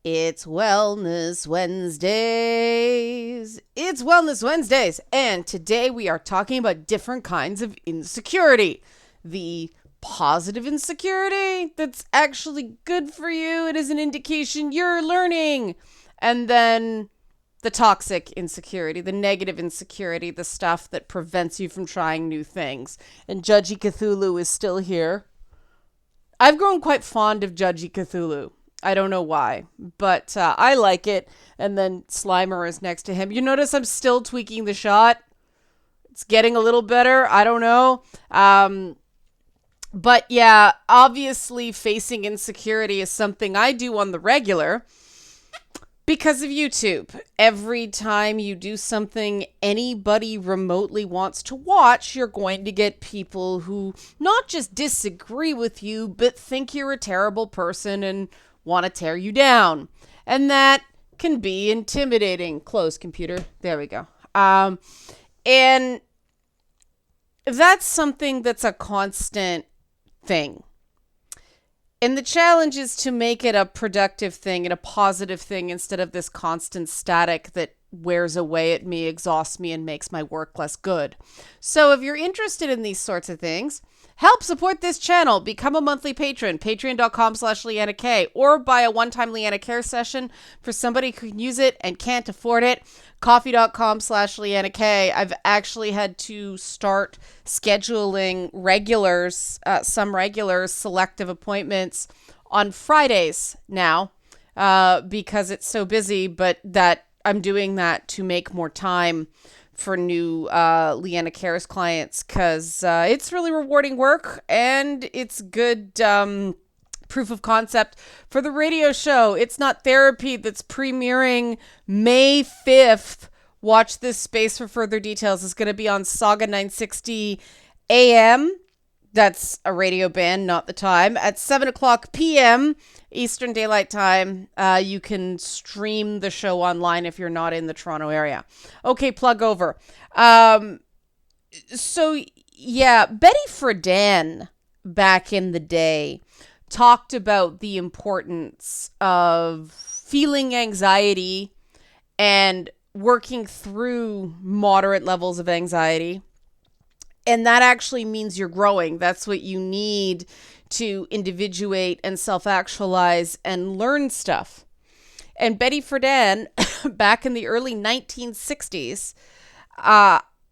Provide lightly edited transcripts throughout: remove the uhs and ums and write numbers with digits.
It's Wellness Wednesdays. It's Wellness Wednesdays. And today we are talking about different kinds of insecurity. The positive insecurity that's actually good for you. It is an indication you're learning. And then the toxic insecurity, the negative insecurity, the stuff that prevents you from trying new things. And Judgy Cthulhu is still here. I've grown quite fond of Judgy Cthulhu. I don't know why, but I like it. And then Slimer is next to him. You notice I'm still tweaking the shot. It's getting a little better. I don't know. But yeah, obviously facing insecurity is something I do on the regular because of YouTube. Every time you do something anybody remotely wants to watch, you're going to get people who not just disagree with you, but think you're a terrible person and want to tear you down. And that can be intimidating. Close computer. There we go. And that's something that's a constant thing. And the challenge is to make it a productive thing and a positive thing instead of this constant static that wears away at me, exhausts me, and makes my work less good. So if you're interested in these sorts of things, help support this channel. Become a monthly patron, patreon.com/Leanna K, or buy a one-time Leanna Care session for somebody who can use it and can't afford it. Coffee.com/Leanna K. I've actually had to start scheduling some regulars, selective appointments on Fridays now because it's so busy, but that I'm doing that to make more time for new Leanna Cares clients because it's really rewarding work and it's good proof of concept for the radio show. It's Not Therapy that's premiering May 5th. Watch this space for further details. It's going to be on Saga 960 AM. That's a radio band, not the time. At 7 o'clock p.m. Eastern Daylight Time, you can stream the show online if you're not in the Toronto area. Okay, plug over. So, yeah, Betty Friedan back in the day talked about the importance of feeling anxiety and working through moderate levels of anxiety. And that actually means you're growing. That's what you need to individuate and self-actualize and learn stuff. And Betty Friedan, back in the early 1960s,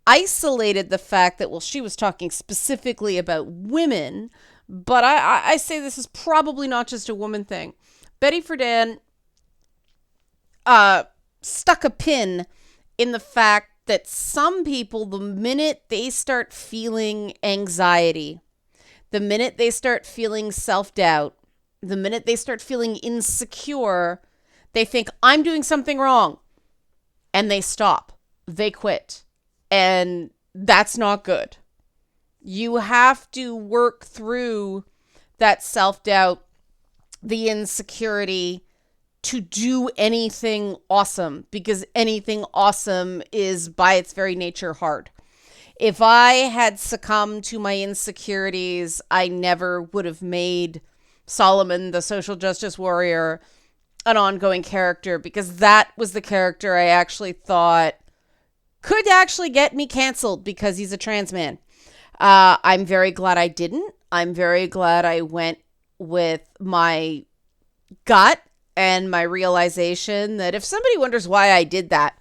isolated the fact that, well, she was talking specifically about women, but I say this is probably not just a woman thing. Betty Friedan stuck a pin in the fact that some people, the minute they start feeling anxiety, the minute they start feeling self-doubt, the minute they start feeling insecure, they think, I'm doing something wrong. And they stop. They quit. And that's not good. You have to work through that self-doubt, the insecurity, to do anything awesome, because anything awesome is by its very nature hard. If I had succumbed to my insecurities, I never would have made Solomon, the social justice warrior, an ongoing character, because that was the character I actually thought could actually get me canceled because he's a trans man. I'm very glad I didn't. I'm very glad I went with my gut and my realization that if somebody wonders why I did that,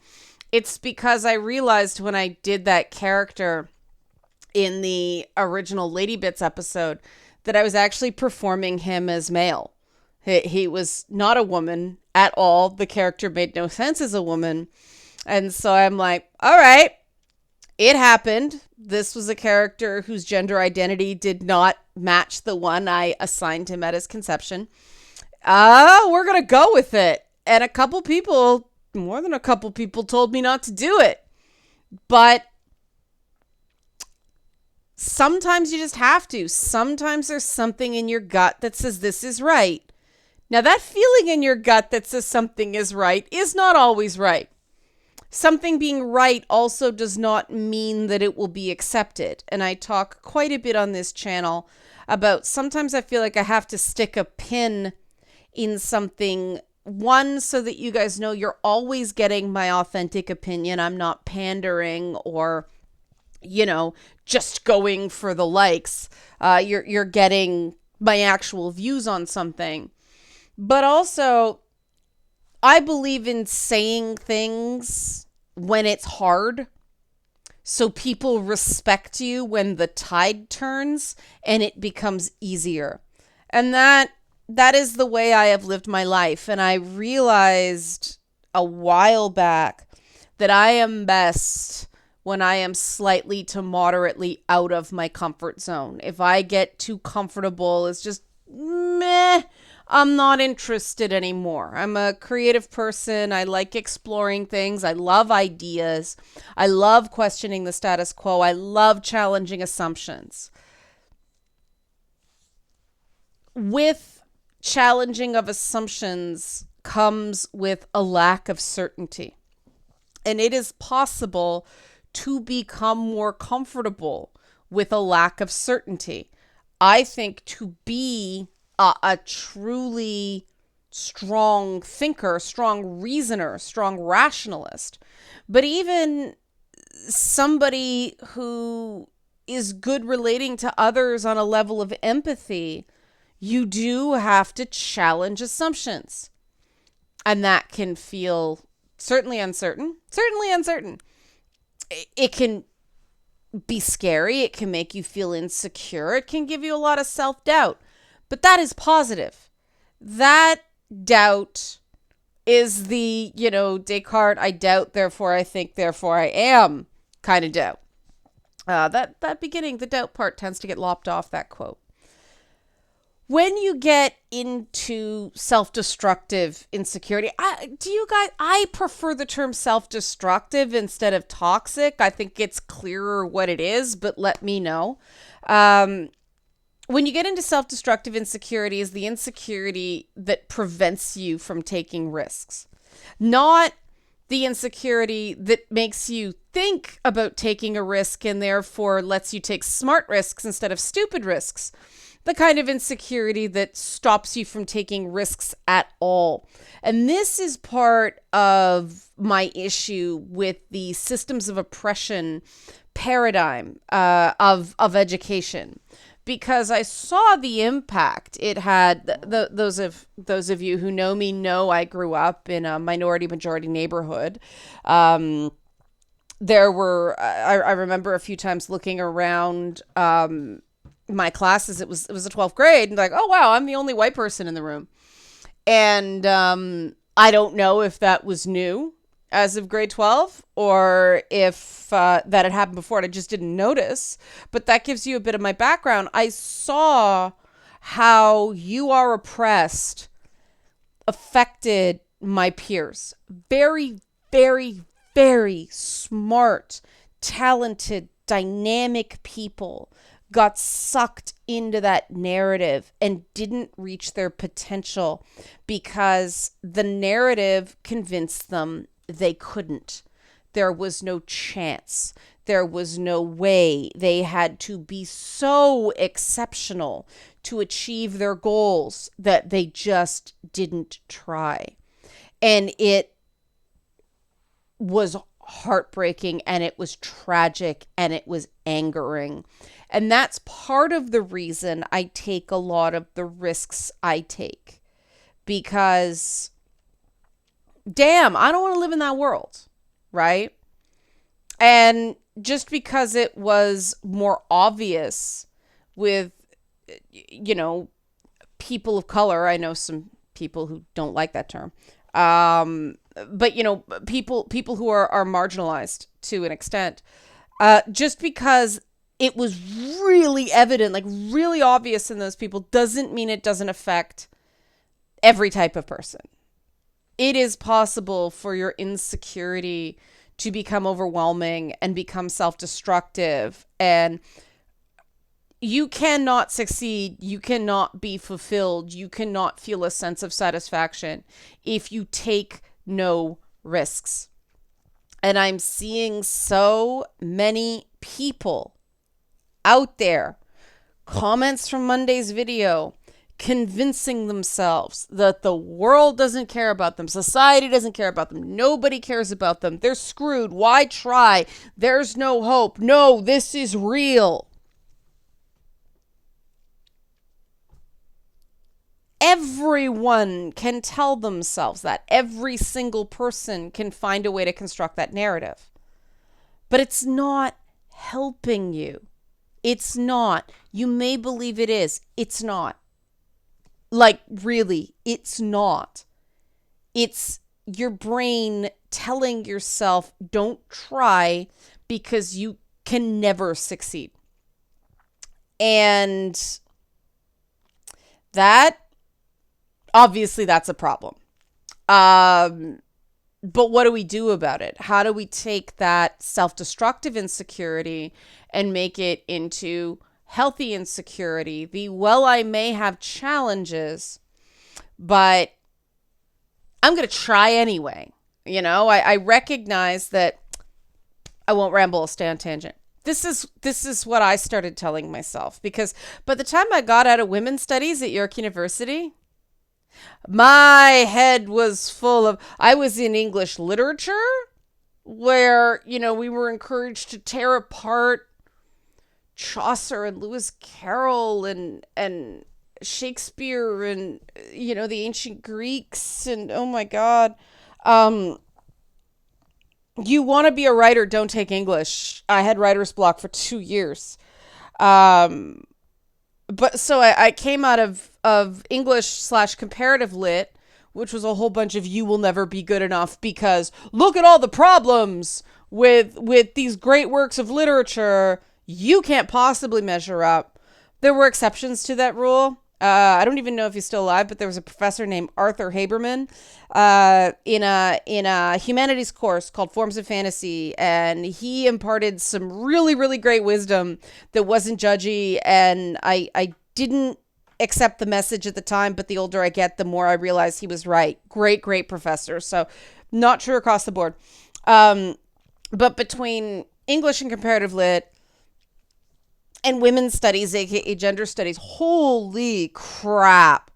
it's because I realized when I did that character in the original Lady Bits episode that I was actually performing him as male. He was not a woman at all. The character made no sense as a woman. And so I'm like, all right, it happened. This was a character whose gender identity did not match the one I assigned him at his conception. We're going to go with it. And a couple people, more than a couple people, told me not to do it. But sometimes you just have to. Sometimes there's something in your gut that says this is right. Now, that feeling in your gut that says something is right is not always right. Something being right also does not mean that it will be accepted. And I talk quite a bit on this channel about sometimes I feel like I have to stick a pin in something one, so that you guys know you're always getting my authentic opinion. I'm not pandering or, just going for the likes. You're getting my actual views on something. But also, I believe in saying things when it's hard, so people respect you when the tide turns and it becomes easier. And that is the way I have lived my life. And I realized a while back that I am best when I am slightly to moderately out of my comfort zone. If I get too comfortable, it's just meh. I'm not interested anymore. I'm a creative person. I like exploring things. I love ideas. I love questioning the status quo. I love challenging assumptions. With challenging of assumptions comes with a lack of certainty. And it is possible to become more comfortable with a lack of certainty. I think to be a truly strong thinker, strong reasoner, strong rationalist, but even somebody who is good relating to others on a level of empathy, you do have to challenge assumptions. And that can feel certainly uncertain. It can be scary. It can make you feel insecure. It can give you a lot of self-doubt. But that is positive. That doubt is the, Descartes, I doubt, therefore I think, therefore I am kind of doubt. That beginning, the doubt part, tends to get lopped off that quote. When you get into self-destructive insecurity, I prefer the term self-destructive instead of toxic. I think it's clearer what it is, but let me know. When you get into self-destructive insecurity, is the insecurity that prevents you from taking risks, not the insecurity that makes you think about taking a risk and therefore lets you take smart risks instead of stupid risks. The kind of insecurity that stops you from taking risks at all. And this is part of my issue with the systems of oppression paradigm of education, because I saw the impact it had. Those of you who know me know I grew up in a majority neighborhood. There were I remember a few times looking around my classes. It was a 12th grade, and like, oh wow, I'm the only white person in the room. And I don't know if that was new as of grade 12 or if that had happened before and I just didn't notice. But that gives you a bit of my background. I saw how you are oppressed affected my peers. Very, very, very smart, talented, dynamic people got sucked into that narrative and didn't reach their potential because the narrative convinced them they couldn't. There was no chance. There was no way. They had to be so exceptional to achieve their goals that they just didn't try. And it was heartbreaking, and it was tragic, and it was angering. And that's part of the reason I take a lot of the risks I take. Because, damn, I don't want to live in that world, right? And just because it was more obvious with, people of color, I know some people who don't like that term, but people who are marginalized to an extent, just because it was really evident, like really obvious in those people, doesn't mean it doesn't affect every type of person. It is possible for your insecurity to become overwhelming and become self-destructive, and you cannot succeed, you cannot be fulfilled, you cannot feel a sense of satisfaction if you take no risks. And I'm seeing so many people out there, comments from Monday's video, convincing themselves that the world doesn't care about them, society doesn't care about them, nobody cares about them, they're screwed, why try? There's no hope. No, this is real. Everyone can tell themselves that. Every single person can find a way to construct that narrative. But it's not helping you. It's not. You may believe it is. It's not. Like, really, it's not. It's your brain telling yourself, don't try because you can never succeed. And that, obviously, that's a problem. But what do we do about it? How do we take that self-destructive insecurity and make it into healthy insecurity? Well, I may have challenges, but I'm going to try anyway. I recognize that I won't ramble, I'll stay on tangent. This is what I started telling myself, because by the time I got out of women's studies at York University, my head was full of, I was in English literature where, we were encouraged to tear apart Chaucer and Lewis Carroll and Shakespeare and, the ancient Greeks. And oh my God, you want to be a writer, don't take English. I had writer's block for 2 years. But so I came out of English/comparative lit, which was a whole bunch of you will never be good enough because look at all the problems with these great works of literature. You can't possibly measure up. There were exceptions to that rule. I don't even know if he's still alive, but there was a professor named Arthur Haberman in a humanities course called Forms of Fantasy, and he imparted some really, really great wisdom that wasn't judgy, and I didn't accept the message at the time, but the older I get, the more I realize he was right. Great professor. So not true across the board. But between English and comparative lit and women's studies, aka gender studies, holy crap.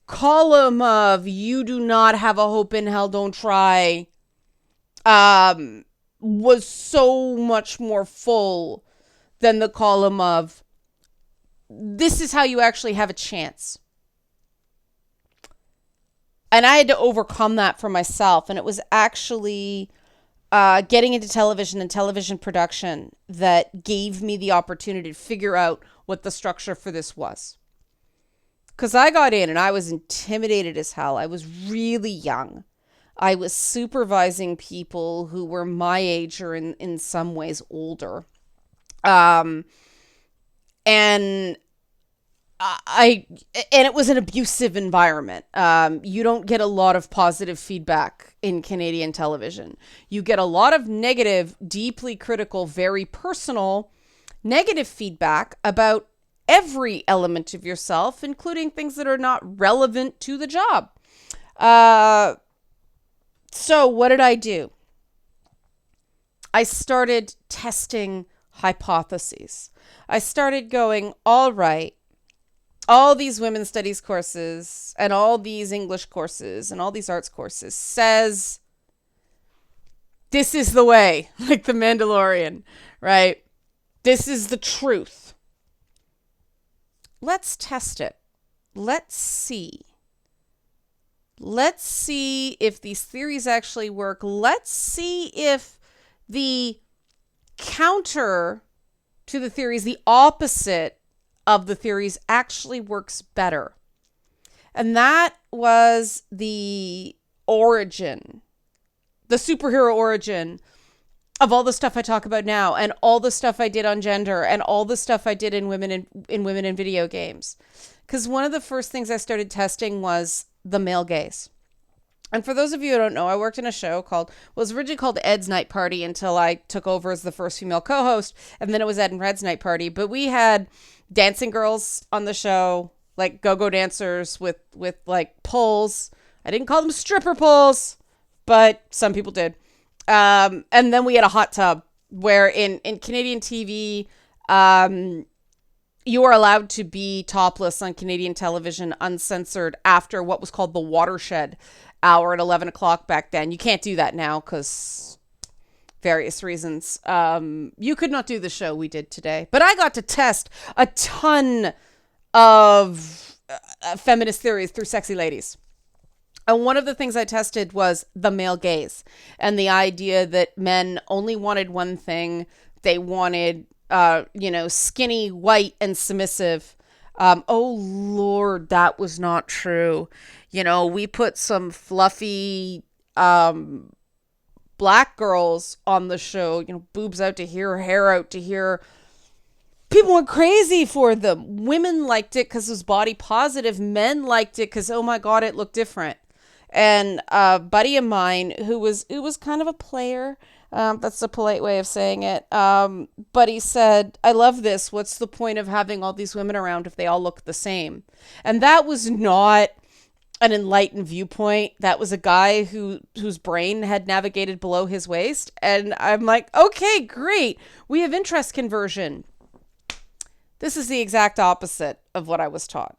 Column of you do not have a hope in hell, don't try, was so much more full than the column of this is how you actually have a chance. And I had to overcome that for myself. And it was actually getting into television and television production that gave me the opportunity to figure out what the structure for this was. Because I got in and I was intimidated as hell. I was really young. I was supervising people who were my age or in some ways older. And it was an abusive environment. You don't get a lot of positive feedback in Canadian television. You get a lot of negative, deeply critical, very personal, negative feedback about every element of yourself, including things that are not relevant to the job. So what did I do? I started testing hypotheses. I started going, all right, all these women's studies courses and all these English courses and all these arts courses says this is the way, like the Mandalorian, right? This is the truth. Let's test it. Let's see. Let's see if these theories actually work. Let's see if the counter to the theories, the opposite of the theories, actually works better. And that was the origin, the superhero origin of all the stuff I talk about now, and all the stuff I did on gender, and all the stuff I did in women in video games. Because one of the first things I started testing was the male gaze. And for those of you who don't know, I worked in a show was originally called Ed's Night Party until I took over as the first female co-host, and then it was Ed and Red's Night Party. But we had dancing girls on the show, like go-go dancers with like poles. I didn't call them stripper poles, but some people did. And then we had a hot tub where in Canadian TV, you are allowed to be topless on Canadian television uncensored after what was called the watershed hour at 11 o'clock back then. You can't do that now because various reasons. You could not do the show we did today, but I got to test a ton of feminist theories through Sexy Ladies. And one of the things I tested was the male gaze and the idea that men only wanted one thing. They wanted, skinny, white, and submissive. Oh, Lord, that was not true. We put some fluffy black girls on the show, boobs out to here, hair out to here. People went crazy for them. Women liked it because it was body positive. Men liked it because, oh my God, it looked different. And a buddy of mine who was kind of a player, that's a polite way of saying it, but he said, I love this. What's the point of having all these women around if they all look the same? And that was not an enlightened viewpoint. That was a guy whose brain had navigated below his waist. And I'm like, okay, great. We have interest conversion. This is the exact opposite of what I was taught.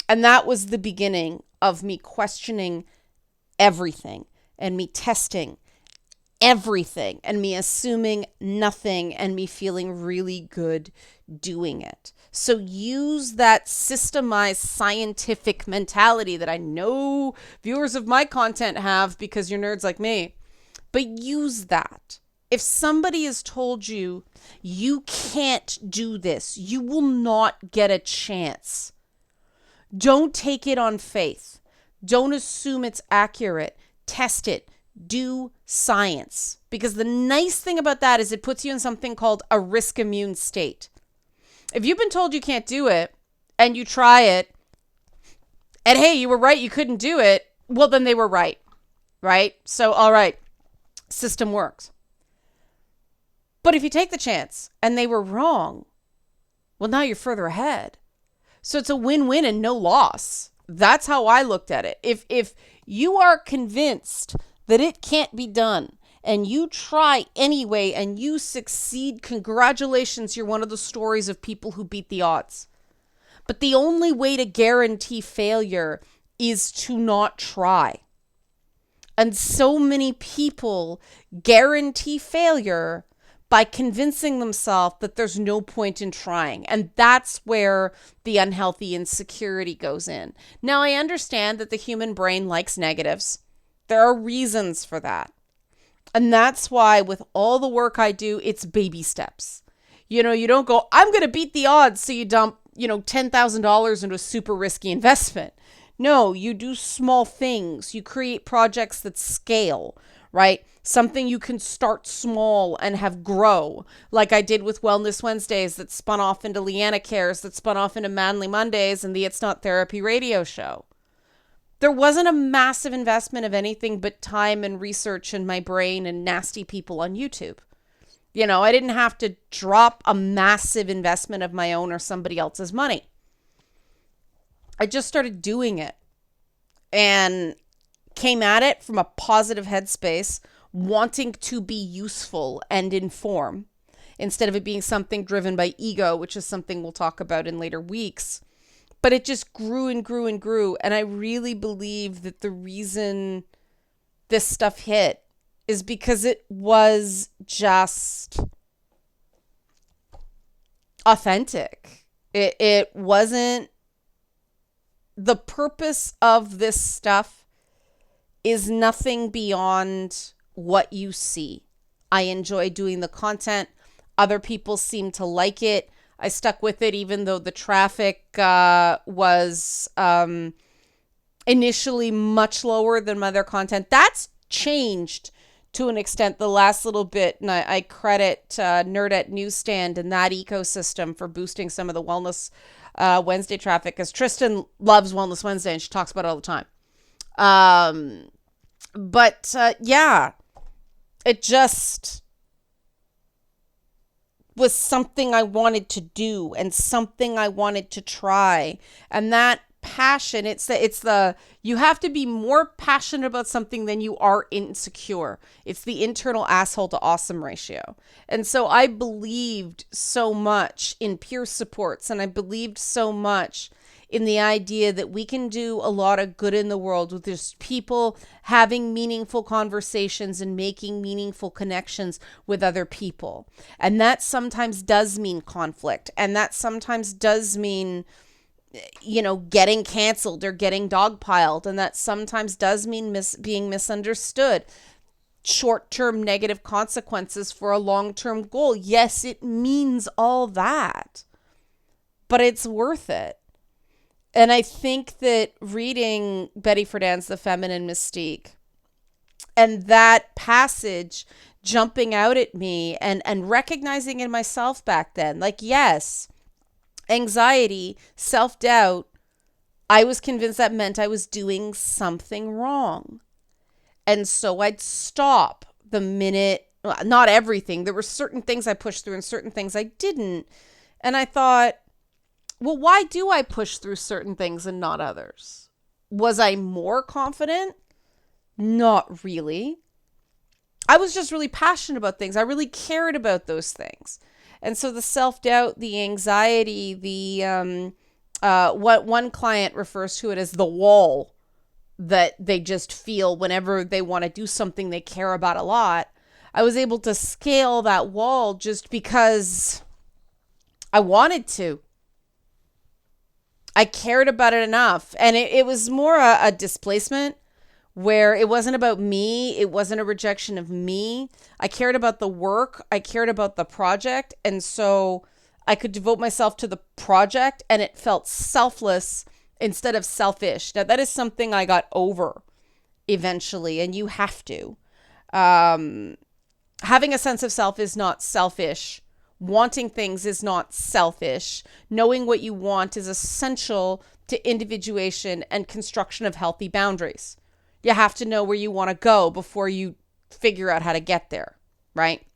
And that was the beginning of me questioning everything and me testing everything and me assuming nothing and me feeling really good doing it. So use that systemized scientific mentality that I know viewers of my content have because you're nerds like me. But use that. If somebody has told you, you can't do this, you will not get a chance. Don't take it on faith. Don't assume it's accurate. Test it. Do science. Because the nice thing about that is it puts you in something called a risk immune state. If you've been told you can't do it and you try it and hey, you were right, you couldn't do it, well, then they were right. Right? So, all right, system works. But if you take the chance and they were wrong, well, now you're further ahead. So it's a win-win and no loss. That's how I looked at it. If you are convinced that it can't be done and you try anyway and you succeed, congratulations, you're one of the stories of people who beat the odds. But the only way to guarantee failure is to not try. And so many people guarantee failure by convincing themselves that there's no point in trying. And that's where the unhealthy insecurity goes in. Now, I understand that the human brain likes negatives. There are reasons for that. And that's why with all the work I do, it's baby steps. You don't go, I'm going to beat the odds. So you dump, $10,000 into a super risky investment. No, you do small things. You create projects that scale, right? Something you can start small and have grow, like I did with Wellness Wednesdays that spun off into Leanna Cares, that spun off into Manly Mondays and the It's Not Therapy radio show. There wasn't a massive investment of anything but time and research in my brain and nasty people on YouTube. I didn't have to drop a massive investment of my own or somebody else's money. I just started doing it and came at it from a positive headspace, wanting to be useful and inform instead of it being something driven by ego, which is something we'll talk about in later weeks. But it just grew and grew and grew. And I really believe that the reason this stuff hit is because it was just authentic. It wasn't, the purpose of this stuff is nothing beyond what you see. I enjoy doing the content. Other people seem to like it. I stuck with it even though the traffic was initially much lower than my other content. That's changed to an extent the last little bit. And I credit Nerdette Newsstand and that ecosystem for boosting some of the Wellness Wednesday traffic, because Tristan loves Wellness Wednesday and she talks about it all the time. Yeah, it just was something I wanted to do and something I wanted to try. And that passion. It's the you have to be more passionate about something than you are insecure. It's the internal asshole to awesome ratio. And so I believed so much in peer supports, and I believed so much in the idea that we can do a lot of good in the world with just people having meaningful conversations and making meaningful connections with other people. And that sometimes does mean conflict. And that sometimes does mean, getting canceled or getting dogpiled. And that sometimes does mean being misunderstood. Short-term negative consequences for a long-term goal. Yes, it means all that. But it's worth it. And I think that reading Betty Friedan's The Feminine Mystique and that passage jumping out at me and recognizing in myself back then, like, yes, anxiety, self-doubt, I was convinced that meant I was doing something wrong. And so I'd stop the minute, not everything. There were certain things I pushed through and certain things I didn't. And I thought, well, why do I push through certain things and not others? Was I more confident? Not really. I was just really passionate about things. I really cared about those things. And so the self-doubt, the anxiety, what one client refers to it as the wall that they just feel whenever they want to do something they care about a lot. I was able to scale that wall just because I wanted to. I cared about it enough. And it was more a displacement where it wasn't about me. It wasn't a rejection of me. I cared about the work. I cared about the project. And so I could devote myself to the project and it felt selfless instead of selfish. Now, that is something I got over eventually, and you have to. Having a sense of self is not selfish. Wanting things is not selfish. Knowing what you want is essential to individuation and construction of healthy boundaries. You have to know where you want to go before you figure out how to get there, right?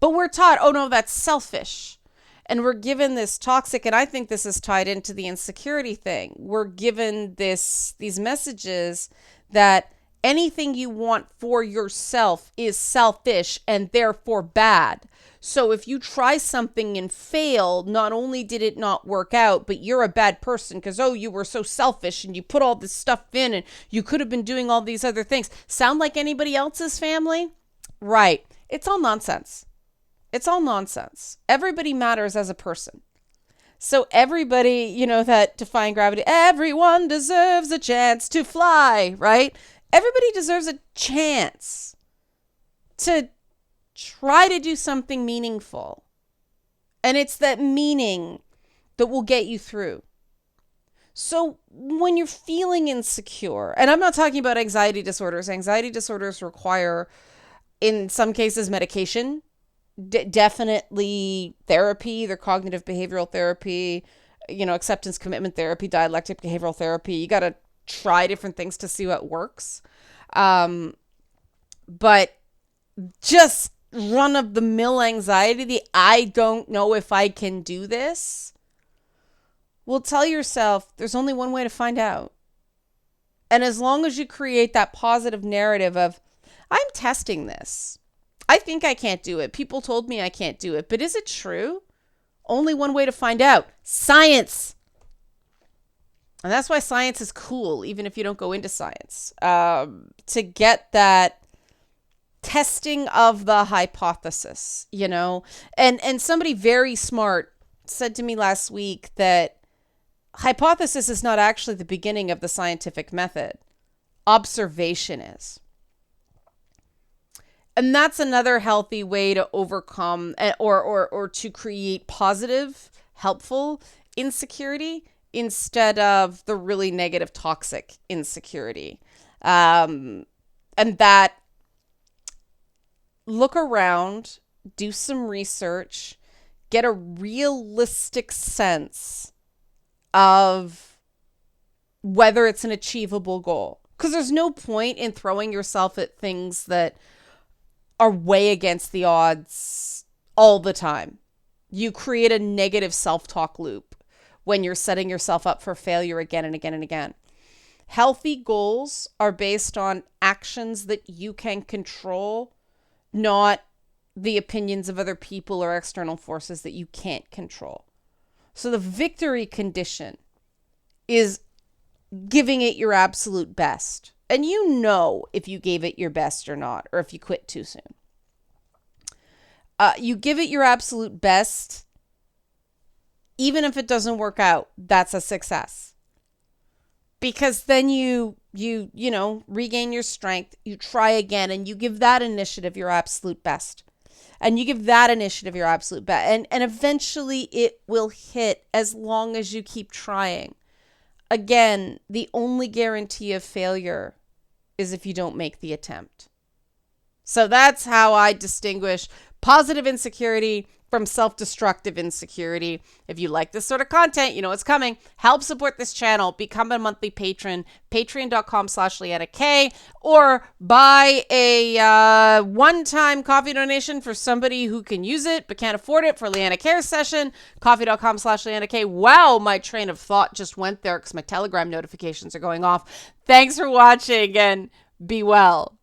But we're taught, oh no, that's selfish. And we're given this toxic, and I think this is tied into the insecurity thing. We're given these messages that anything you want for yourself is selfish and therefore bad. So if you try something and fail, not only did it not work out, but you're a bad person because, you were so selfish and you put all this stuff in and you could have been doing all these other things. Sound like anybody else's family? Right. It's all nonsense. It's all nonsense. Everybody matters as a person. So everybody, that defying gravity, everyone deserves a chance to fly, right? Everybody deserves a chance to try to do something meaningful. And it's that meaning that will get you through. So when you're feeling insecure, and I'm not talking about anxiety disorders. Anxiety disorders require, in some cases, medication, definitely therapy, either cognitive behavioral therapy, acceptance commitment therapy, dialectic behavioral therapy. You got to try different things to see what works. But just run-of-the-mill anxiety, the I don't know if I can do this, well, tell yourself there's only one way to find out. And as long as you create that positive narrative of, I'm testing this. I think I can't do it. People told me I can't do it. But is it true? Only one way to find out. Science. And that's why science is cool, even if you don't go into science. To get that testing of the hypothesis, And somebody very smart said to me last week that hypothesis is not actually the beginning of the scientific method. Observation is. And that's another healthy way to overcome or to create positive, helpful insecurity instead of the really negative, toxic insecurity. And that, look around, do some research, get a realistic sense of whether it's an achievable goal. Because there's no point in throwing yourself at things that are way against the odds all the time. You create a negative self-talk loop when you're setting yourself up for failure again and again and again. Healthy goals are based on actions that you can control, not the opinions of other people or external forces that you can't control. So the victory condition is giving it your absolute best. And you know if you gave it your best or not, or if you quit too soon. You give it your absolute best, even if it doesn't work out, that's a success. Because then you regain your strength, you try again, and you give that initiative your absolute best. And you give that initiative your absolute best. And eventually it will hit as long as you keep trying. Again, the only guarantee of failure is if you don't make the attempt. So that's how I distinguish positive insecurity from self-destructive insecurity. If you like this sort of content, you know it's coming. Help support this channel. Become a monthly patron. Patreon.com/LeannaK. Or buy a one-time coffee donation for somebody who can use it but can't afford it for Leanna Cares session. Coffee.com/LeannaK. Wow, my train of thought just went there because my Telegram notifications are going off. Thanks for watching and be well.